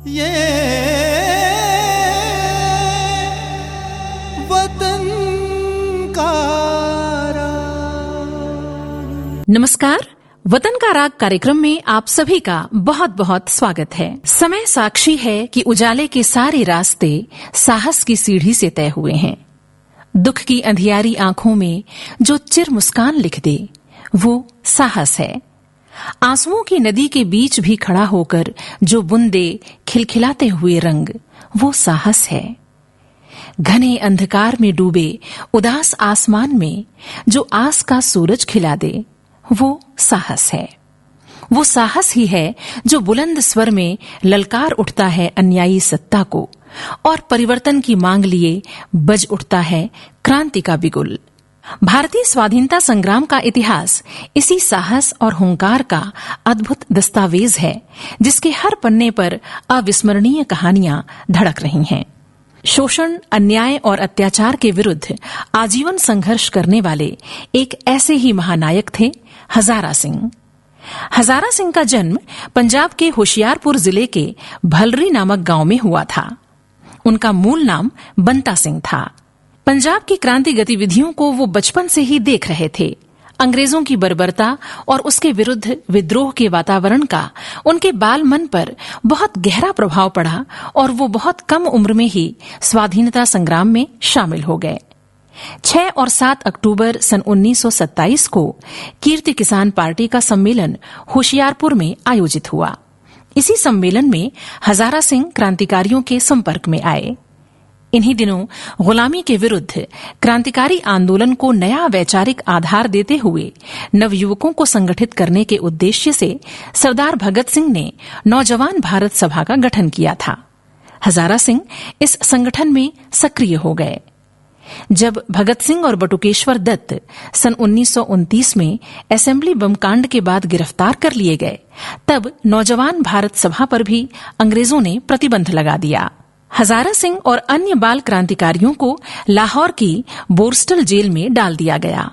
ये वतन का राग। नमस्कार, वतन का राग कार्यक्रम में आप सभी का बहुत बहुत स्वागत है। समय साक्षी है कि उजाले के सारे रास्ते साहस की सीढ़ी से तय हुए हैं। दुख की अंधियारी आंखों में जो चिर मुस्कान लिख दे वो साहस है। आंसुओं की नदी के बीच भी खड़ा होकर जो बुंदे खिलखिलाते हुए रंग वो साहस है। घने अंधकार में डूबे उदास आसमान में जो आस का सूरज खिला दे वो साहस है। वो साहस ही है जो बुलंद स्वर में ललकार उठता है अन्यायी सत्ता को और परिवर्तन की मांग लिए बज उठता है क्रांति का बिगुल। भारतीय स्वाधीनता संग्राम का इतिहास इसी साहस और हुंकार का अद्भुत दस्तावेज है, जिसके हर पन्ने पर अविस्मरणीय कहानियां धड़क रही हैं। शोषण, अन्याय और अत्याचार के विरुद्ध आजीवन संघर्ष करने वाले एक ऐसे ही महानायक थे हजारा सिंह। हजारा सिंह का जन्म पंजाब के होशियारपुर जिले के भलरी नामक गांव में हुआ था। उनका मूल नाम बंता सिंह था। पंजाब की क्रांति गतिविधियों को वो बचपन से ही देख रहे थे। अंग्रेजों की बर्बरता और उसके विरुद्ध विद्रोह के वातावरण का उनके बाल मन पर बहुत गहरा प्रभाव पड़ा और वो बहुत कम उम्र में ही स्वाधीनता संग्राम में शामिल हो गए। 6 और 7 अक्टूबर सन 1927 को कीर्ति किसान पार्टी का सम्मेलन होशियारपुर में आयोजित हुआ। इसी सम्मेलन में हजारा सिंह क्रांतिकारियों के संपर्क में आए। इन्हीं दिनों गुलामी के विरुद्ध क्रांतिकारी आंदोलन को नया वैचारिक आधार देते हुए नवयुवकों को संगठित करने के उद्देश्य से सरदार भगत सिंह ने नौजवान भारत सभा का गठन किया था। हजारा सिंह इस संगठन में सक्रिय हो गए। जब भगत सिंह और बटुकेश्वर दत्त सन 1929 में असेंबली बम कांड के बाद गिरफ्तार कर लिए गए, तब नौजवान भारत सभा पर भी अंग्रेजों ने प्रतिबंध लगा दिया। हजारा सिंह और अन्य बाल क्रांतिकारियों को लाहौर की बोरस्टल जेल में डाल दिया गया।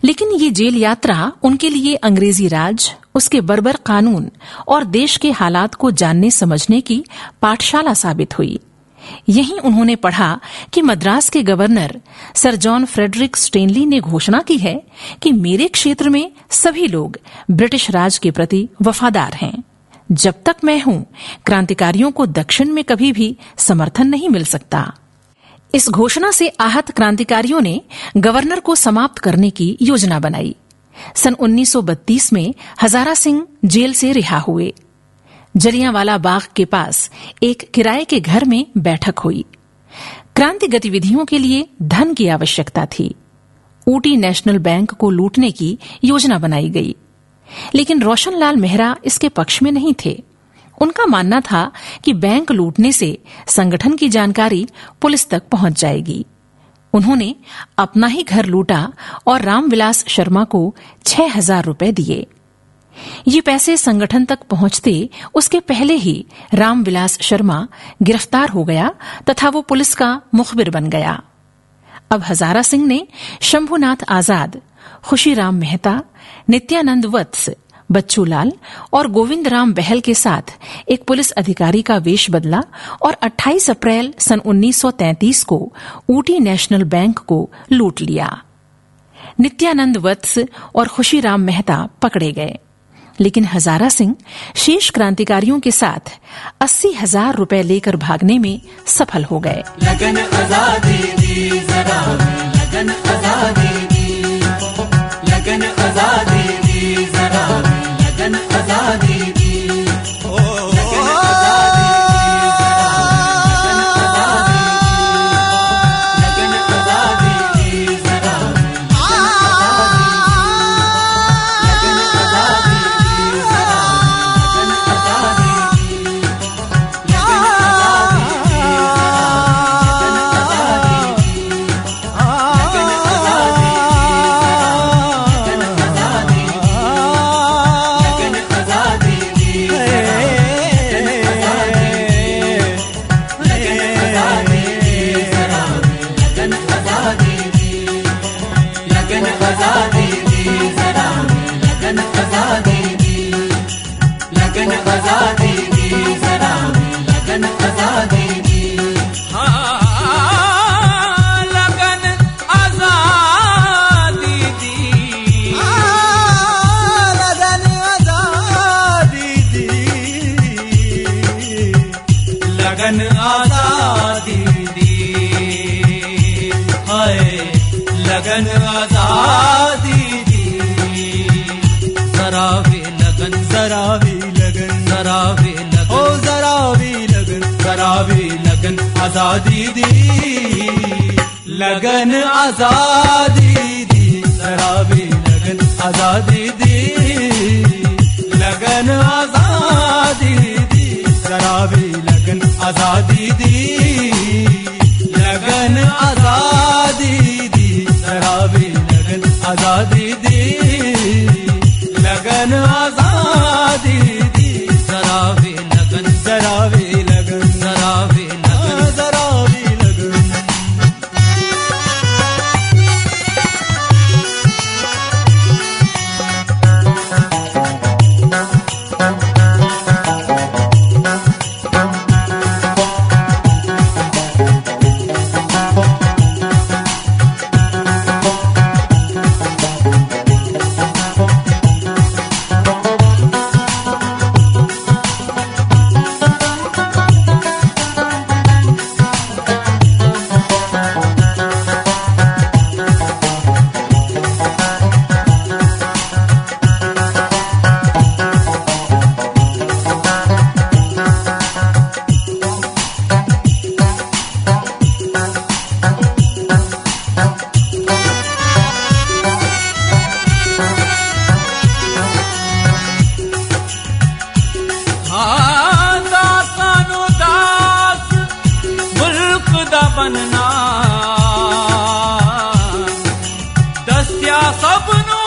लेकिन ये जेल यात्रा उनके लिए अंग्रेजी राज, उसके बर्बर कानून और देश के हालात को जानने समझने की पाठशाला साबित हुई। यहीं उन्होंने पढ़ा कि मद्रास के governor Sir John Frederick Stanley ने घोषणा की है कि मेरे क्षेत्र में सभी लोग ब्रिटिश राज के प्रति वफादार हैं। जब तक मैं हूं, क्रांतिकारियों को दक्षिण में कभी भी समर्थन नहीं मिल सकता। इस घोषणा से आहत क्रांतिकारियों ने गवर्नर को समाप्त करने की योजना बनाई। सन 1932 में हजारा सिंह जेल से रिहा हुए। जलियांवाला बाग के पास एक किराए के घर में बैठक हुई। क्रांति गतिविधियों के लिए धन की आवश्यकता थी। ऊटी नेशनल बैंक को लूटने की योजना बनाई गई, लेकिन रोशनलाल मेहरा इसके पक्ष में नहीं थे। उनका मानना था कि बैंक लूटने से संगठन की जानकारी पुलिस तक पहुंच जाएगी। उन्होंने अपना ही घर लूटा और रामविलास शर्मा को 6,000 रुपए दिए। ये पैसे संगठन तक पहुंचते उसके पहले ही रामविलास शर्मा गिरफ्तार हो गया तथा वो पुलिस का मुखबिर बन गया। अब हजारा सिंह ने शंभुनाथ आजाद, खुशीराम मेहता, नित्यानंद वत्स, बच्चूलाल और गोविंद राम बहल के साथ एक पुलिस अधिकारी का वेश बदला और 28 अप्रैल सन 1933 को ऊटी नेशनल बैंक को लूट लिया। नित्यानंद वत्स और खुशीराम मेहता पकड़े गए, लेकिन हजारा सिंह शेष क्रांतिकारियों के साथ 80,000 रुपए लेकर भागने में सफल हो गए। लगन आजादी दी जरा, लगन आजादी दी, लगन आजादी दी जरा, लगन आजादी दी, लगन आजादी दी, लगन आजादी दी जरा, लगन आजादी दी जरा, लगन आजादी दी, लगन आजादी दी लगन आजादी दी जरा, लगन लगन आजादी दी, हाय लगन आजादी दी, जरा वे लगन, जरा वे लगन, जरा वे लगन, ओ जरा वे लगन, जरा वे लगन आजादी दी, लगन आजादी दी, जरा वे लगन आजादी दी, लगन आजादी दी, जरा वे लगन आजादी दी, लगन आजादी दी, जरा वे लगन आजादी दी, लगन आजादी दी, जरा वे लगन, जरा वे लगन, जरा वे लगन, जरा वे लगन। बनना दस्या सबनू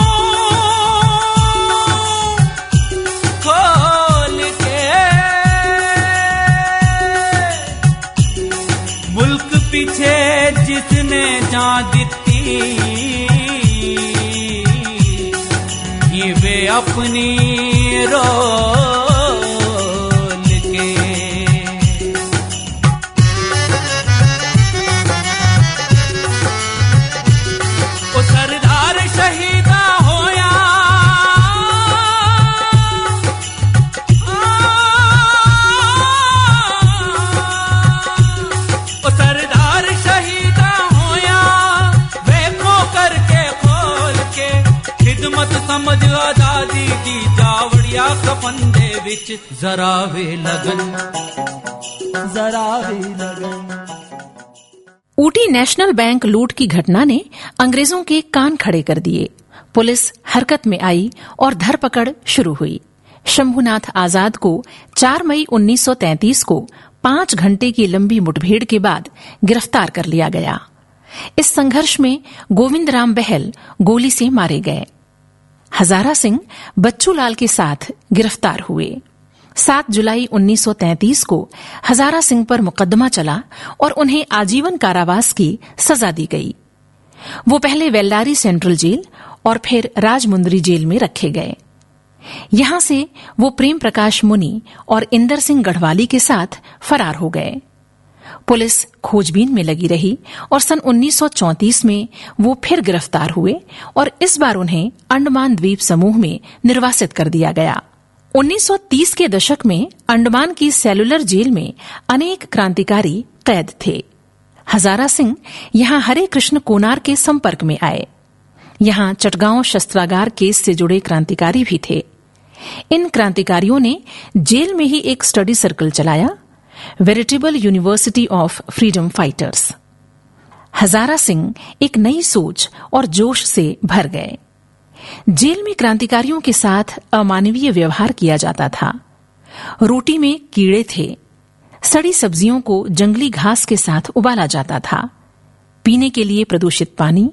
खोल के, मुल्क पीछे जिसने जान दिती, ये वे अपनी रोल के, सरदार शहीदा होया, ओ सरदार शहीदा होया, वेखो करके खोल के, खिदमत समझ आजादी दी, जावड़िया कफन दे विच जरा वे लगन, जरा वे लगन। ऊटी नेशनल बैंक लूट की घटना ने अंग्रेजों के कान खड़े कर दिए। पुलिस हरकत में आई और धरपकड़ शुरू हुई। शंभुनाथ आजाद को 4 मई 1933 को 5 घंटे की लंबी मुठभेड़ के बाद गिरफ्तार कर लिया गया। इस संघर्ष में गोविंद राम बहल गोली से मारे गए। हजारा सिंह बच्चूलाल के साथ गिरफ्तार हुए। 7 जुलाई 1933 को हजारा सिंह पर मुकदमा चला और उन्हें आजीवन कारावास की सजा दी गई। वो पहले वेल्लारी सेंट्रल जेल और फिर राजमुंदरी जेल में रखे गए। यहां से वो प्रेम प्रकाश मुनि और इंदर सिंह गढ़वाली के साथ फरार हो गए। पुलिस खोजबीन में लगी रही और सन 1934 में वो फिर गिरफ्तार हुए और इस बार उन्हें अंडमान द्वीप समूह में निर्वासित कर दिया गया। 1930 के दशक में अंडमान की सेलुलर जेल में अनेक क्रांतिकारी कैद थे। हजारा सिंह यहां हरे कृष्ण कोनार के संपर्क में आए। यहां चटगांव शस्त्रागार केस से जुड़े क्रांतिकारी भी थे। इन क्रांतिकारियों ने जेल में ही एक स्टडी सर्कल चलाया, veritable university of freedom fighters. Hazara Singh एक नई सोच और जोश से भर गए। जेल में क्रांतिकारियों के साथ अमानवीय व्यवहार किया जाता था। रोटी में कीड़े थे। सड़ी सब्जियों को जंगली घास के साथ उबाला जाता था। पीने के लिए प्रदूषित पानी,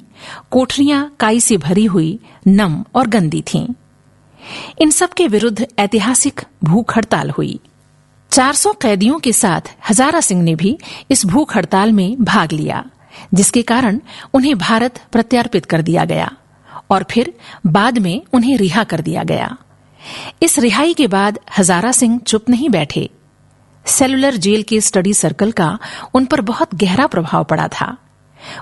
कोठरियां काई से भरी हुई, नम और गंदी थीं। इन सब के विरुद्ध ऐतिहासिक भूख हड़ताल हुई। 400 कैदियों के साथ हजारा सिंह ने भी इस भूख हड़ताल में भाग लिया, जिसके कारण उन्हें भारत प्रत्यार्पित कर दिया गया और फिर बाद में उन्हें रिहा कर दिया गया। इस रिहाई के बाद हजारा सिंह चुप नहीं बैठे। सेलुलर जेल के स्टडी सर्कल का उन पर बहुत गहरा प्रभाव पड़ा था।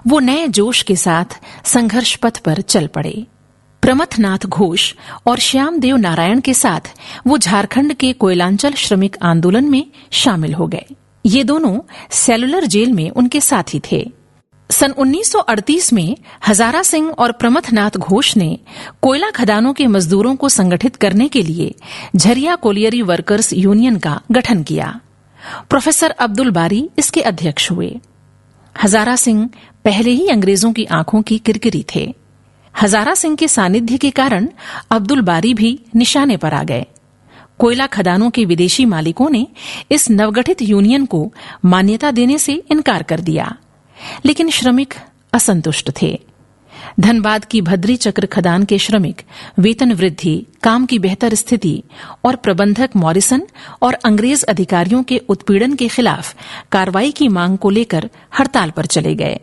वो नए जोश के साथ संघर्ष पथ पर चल पड़े। प्रमथनाथ घोष और श्यामदेव नारायण के साथ वो झारखंड के कोयलांचल श्रमिक आंदोलन में शामिल हो गए। ये दोनों सेलुलर जेल में उनके साथी थे। सन 1938 में हजारा सिंह और प्रमथनाथ घोष ने कोयला खदानों के मजदूरों को संगठित करने के लिए झरिया कोलियरी वर्कर्स यूनियन का गठन किया। प्रोफेसर अब्दुल बारी इसके अध्यक्ष हुए। हजारा सिंह पहले ही अंग्रेजों की आंखों की किरकिरी थे। हजारा सिंह के सानिध्य के कारण अब्दुल बारी भी निशाने पर आ गए। कोयला खदानों के विदेशी मालिकों ने इस नवगठित यूनियन को मान्यता देने से इनकार कर दिया, लेकिन श्रमिक असंतुष्ट थे। धनबाद की भद्री चक्र खदान के श्रमिक वेतन वृद्धि, काम की बेहतर स्थिति और प्रबंधक मॉरिसन और अंग्रेज अधिकारियों के उत्पीड़न के खिलाफ कार्रवाई की मांग को लेकर हड़ताल पर चले गए।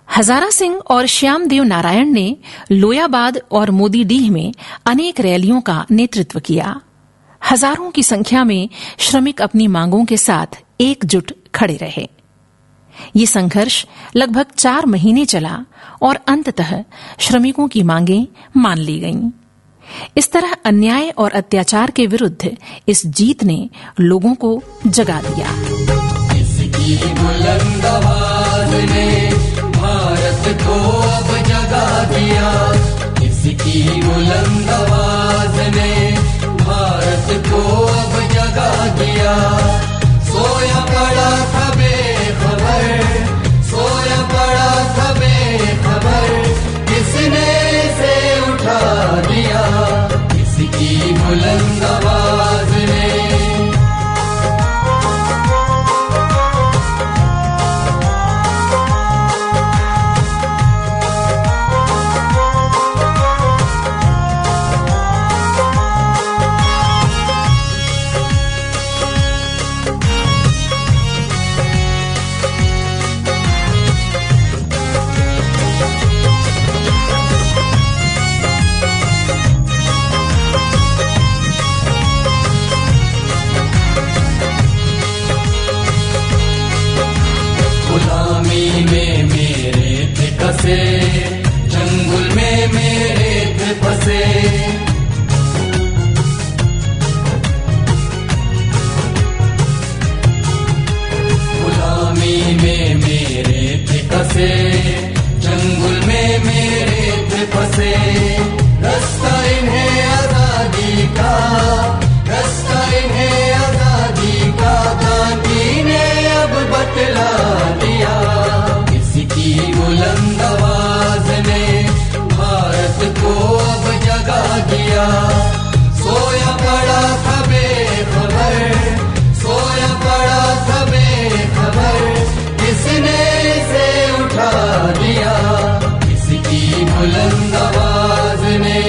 हजारा सिंह और श्यामदेव नारायण ने लोयाबाद और मोदीडीह में अनेक रैलियों का नेतृत्व किया। हजारों की संख्या में श्रमिक अपनी मांगों के साथ एकजुट खड़े रहे। ये संघर्ष लगभग 4 महीने चला और अंततः श्रमिकों की मांगें मान ली गईं। इस तरह अन्याय और अत्याचार के विरुद्ध इस जीत ने लोगों को जगा दिया। इसकी बुलंद आवाज ने भारत को अब जगा दिया। इसकी बुलंद आवाज ने भारत को अब जगा दिया। सोया पड़ा था बेखबर, सोया पड़ा था बेखबर, किसने से उठा दिया। इसकी बुलंद आवाज ने। जंगल में मेरे थे फंसे, गुलामी में मेरे थे फंसे, जंगल में मेरे थे फंसे। रास्ता इन्हें आजादी का, रास्ता इन्हें आजादी का, गांधी ने अब बतला दिया। इसकी बुलंद आवाज ने भारत को अब जगा दिया। सोया पड़ा था बेखबर, सोया पड़ा था बेखबर, किसने से उठा दिया। इसकी बुलंद आवाज ने।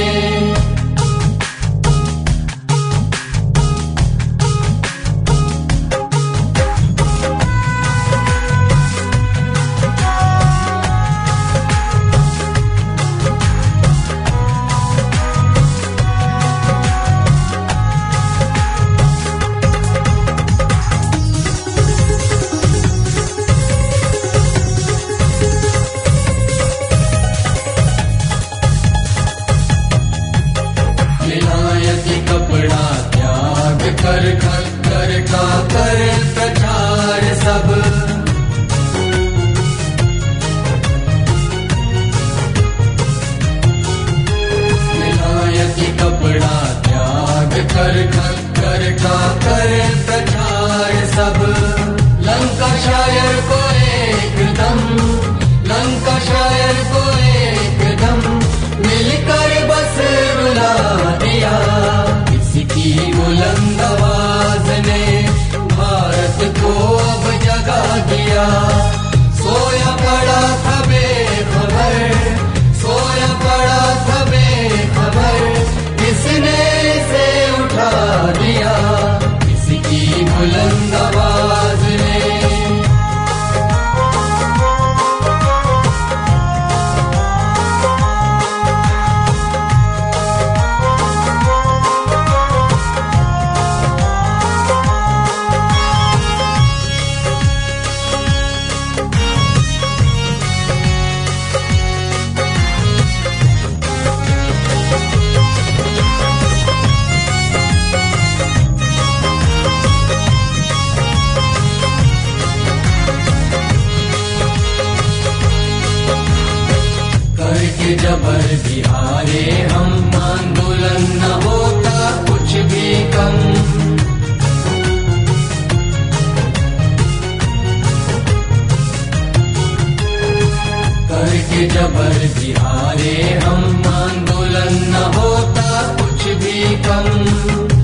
के जबर भी हारे हम, आंदोलन न होता कुछ भी कम।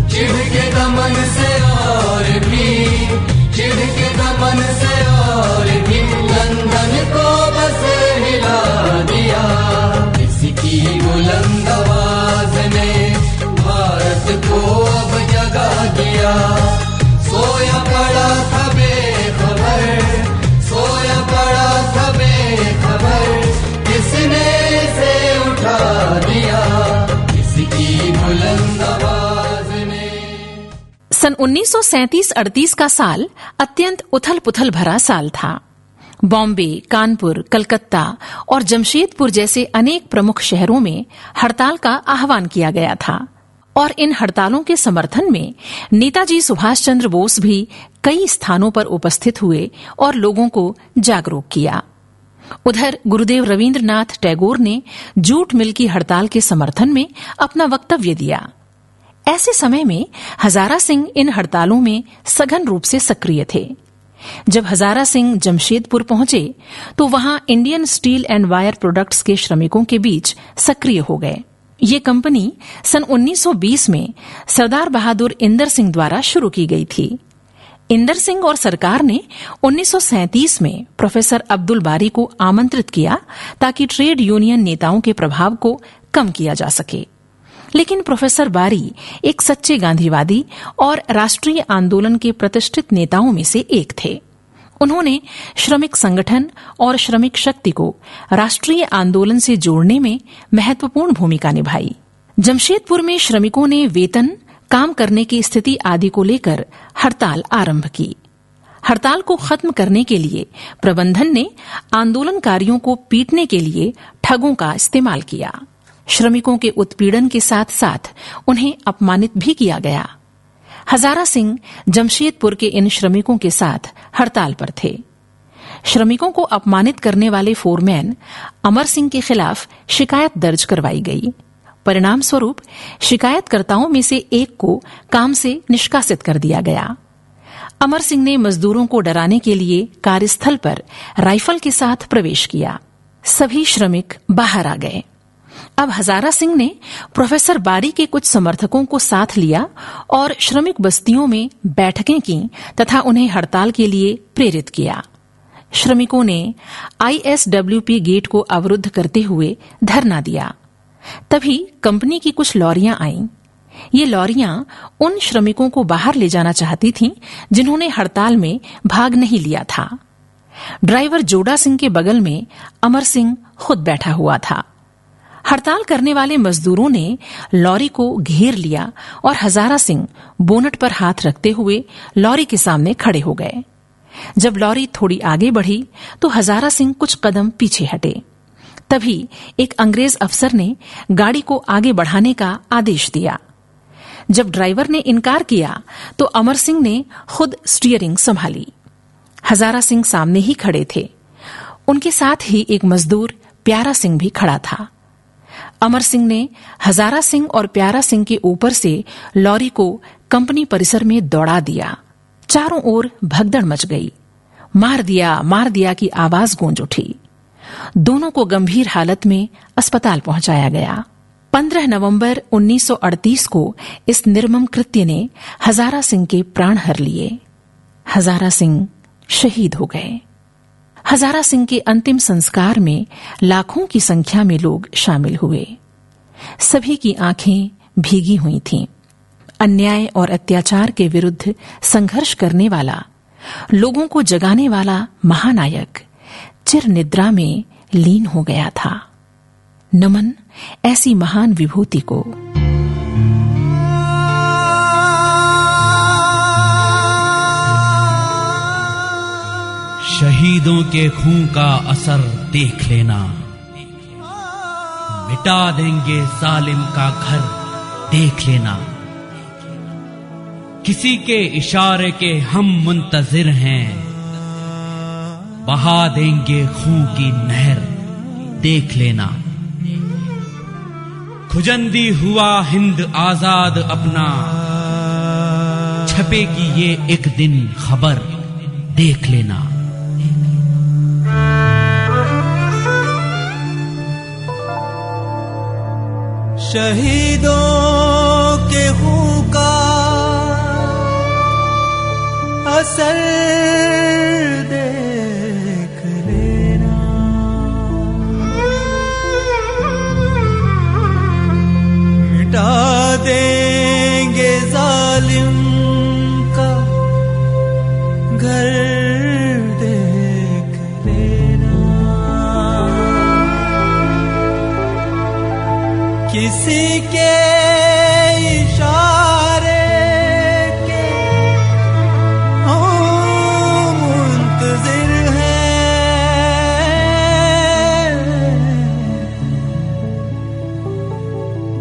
चिढ़ के दमन से और भी, चिढ़ के दमन से और भी, लंदन को बस हिला दिया। इसकी बुलंद आवाज ने भारत को अब जगा दिया। सोया पड़ा था बेखबर, सोया पड़ा था बेखबर, किसने इसे उठा दिया, इसकी बुलंद आवाज ने। सन 1937-38 का साल अत्यंत उथल-पुथल भरा साल था। बॉम्बे, कानपुर, कलकत्ता और जमशेदपुर जैसे अनेक प्रमुख शहरों में हड़ताल का आह्वान किया गया था और इन हड़तालों के समर्थन में नेताजी सुभाष चंद्र बोस भी कई स्थानों पर उपस्थित हुए और लोगों को जागरूक किया। उधर गुरुदेव रवींद्रनाथ टैगोर ने जूट मिल की हड़ताल के समर्थन में अपना वक्तव्य दिया। ऐसे समय में हजारा सिंह इन हड़तालों में सघन रूप से सक्रिय थे। जब हजारा सिंह जमशेदपुर पहुंचे तो वहां Indian steel and wire products के श्रमिकों के बीच सक्रिय हो गए। ये कंपनी सन 1920 में सरदार बहादुर इंदर सिंह द्वारा शुरू की गई थी। इंदर सिंह और सरकार ने 1937 में प्रोफेसर अब्दुल बारी को आमंत्रित किया ताकि ट्रेड यूनियन नेताओं के प्रभाव को कम किया जा सके। लेकिन प्रोफेसर बारी एक सच्चे गांधीवादी और राष्ट्रीय आंदोलन के प्रतिष्ठित नेताओं में से एक थे। उन्होंने श्रमिक संगठन और श्रमिक शक्ति को राष्ट्रीय आंदोलन से जोड़ने में महत्वपूर्ण भूमिका निभाई। जमशेदपुर में श्रमिकों ने वेतन, काम करने की स्थिति आदि को लेकर हड़ताल आरंभ की। हड़ताल को खत्म करने के लिए प्रबंधन ने आंदोलनकारियों को पीटने के लिए ठगों का इस्तेमाल किया। श्रमिकों के उत्पीड़न के साथ साथ उन्हें अपमानित भी किया गया। हजारा सिंह जमशेदपुर के इन श्रमिकों के साथ हड़ताल पर थे। श्रमिकों को अपमानित करने वाले फोरमैन अमर सिंह के खिलाफ शिकायत दर्ज करवाई गई। परिणाम स्वरूप शिकायतकर्ताओं में से एक को काम से निष्कासित कर दिया गया। अमर सिंह ने मजदूरों को डराने के लिए कार्यस्थल पर राइफल के साथ प्रवेश किया। सभी श्रमिक बाहर आ गए। अब हजारा सिंह ने प्रोफेसर बारी के कुछ समर्थकों को साथ लिया और श्रमिक बस्तियों में बैठकें की तथा उन्हें हड़ताल के लिए प्रेरित किया। श्रमिकों ने ISWP गेट को अवरुद्ध करते हुए धरना दिया। तभी कंपनी की कुछ लॉरियां आईं। ये लॉरियां उन श्रमिकों को बाहर ले जाना चाहती थीं जिन्होंने हड़ताल में भाग नहीं लिया था। ड्राइवर जोड़ा सिंह के बगल में अमर सिंह खुद बैठा हुआ था। हड़ताल करने वाले मजदूरों ने लॉरी को घेर लिया और हजारा सिंह बोनट पर हाथ रखते हुए लॉरी के सामने खड़े हो गए। जब लॉरी थोड़ी आगे बढ़ी तो हजारा सिंह कुछ कदम पीछे हटे। तभी एक अंग्रेज अफसर ने गाड़ी को आगे बढ़ाने का आदेश दिया। जब ड्राइवर ने इनकार किया तो अमर सिंह ने खुद स्टीयरिंग संभाली। हजारा सिंह सामने ही खड़े थे। उनके साथ ही एक मजदूर प्यारा सिंह भी खड़ा था। अमर सिंह ने हजारा सिंह और प्यारा सिंह के ऊपर से लॉरी को कंपनी परिसर में दौड़ा दिया। चारों ओर भगदड़ मच गई। मार दिया की आवाज गूंज उठी। दोनों को गंभीर हालत में अस्पताल पहुंचाया गया। 15 नवंबर 1938 को इस निर्मम कृत्य ने हजारा सिंह के प्राण हर लिए। हजारा सिंह शहीद हो गए। हजारा सिंह के अंतिम संस्कार में लाखों की संख्या में लोग शामिल हुए। सभी की आंखें भीगी हुई थीं। अन्याय और अत्याचार के विरुद्ध संघर्ष करने वाला, लोगों को जगाने वाला महानायक चिर निद्रा में लीन हो गया था। नमन ऐसी महान विभूति को। शहीदों के खून का असर देख लेना, मिटा देंगे जालिम का घर देख लेना। किसी के इशारे के हम मुंतजिर हैं, बहा देंगे खून की नहर देख लेना। खुजंदी हुआ हिंद आजाद अपना, छपेगी ये एक दिन खबर देख लेना। शहीदों के खून का असर देख लेना। मिटा देंगे जालिम का घर देख लेना। किसी के इशारे के हम मुंतजिर हैं।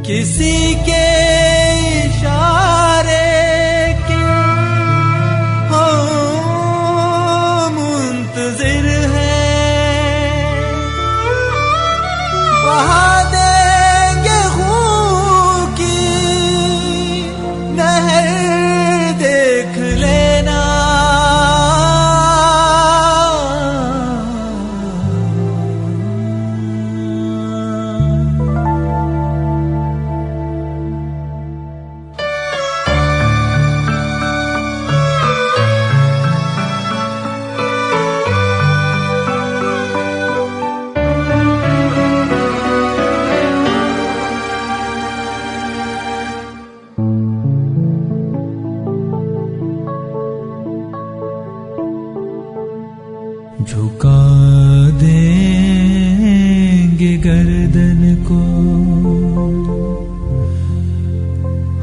किसी के इशारे के हम मुंतजिर हैं। बहा देंगे खून की नहर देख लेना। झुका देंगे गर्दन को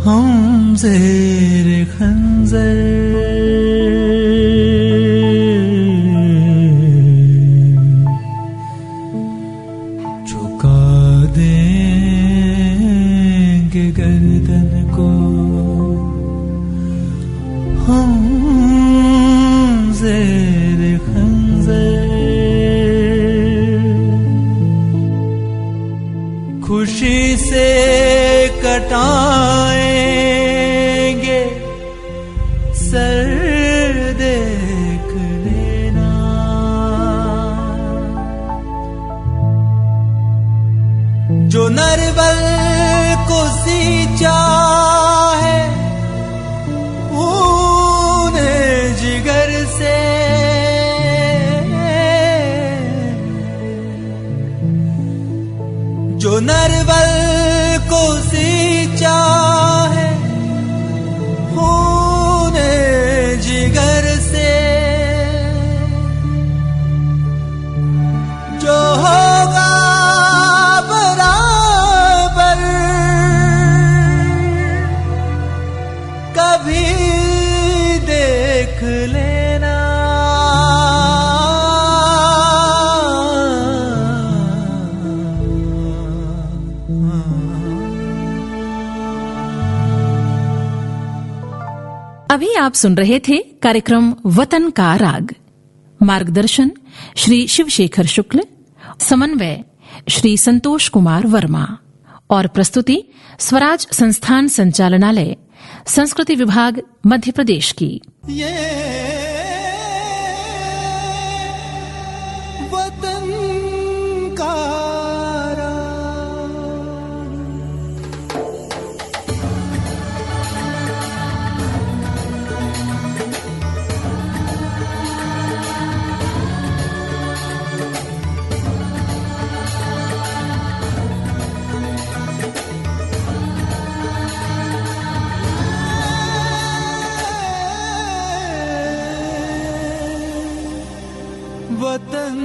हम ज़ेर खंजर। झुका देंगे गर्दन को हम ज़ेर खंजर। खुशी से कटाएंगे सर देख लेना। जो नरबल को सींचा है उन्हें जिगर से। जो नरबल को सींचा है उन्हें जिगर से। जो होगा बराबर कभी देख लेना। अभी आप सुन रहे थे कार्यक्रम वतन का राग। मार्गदर्शन श्री शिवशेखर शुक्ल, समन्वय श्री संतोष कुमार वर्मा और प्रस्तुति स्वराज संस्थान संचालनालय, संस्कृति विभाग, मध्य प्रदेश की। ये वतन का वतन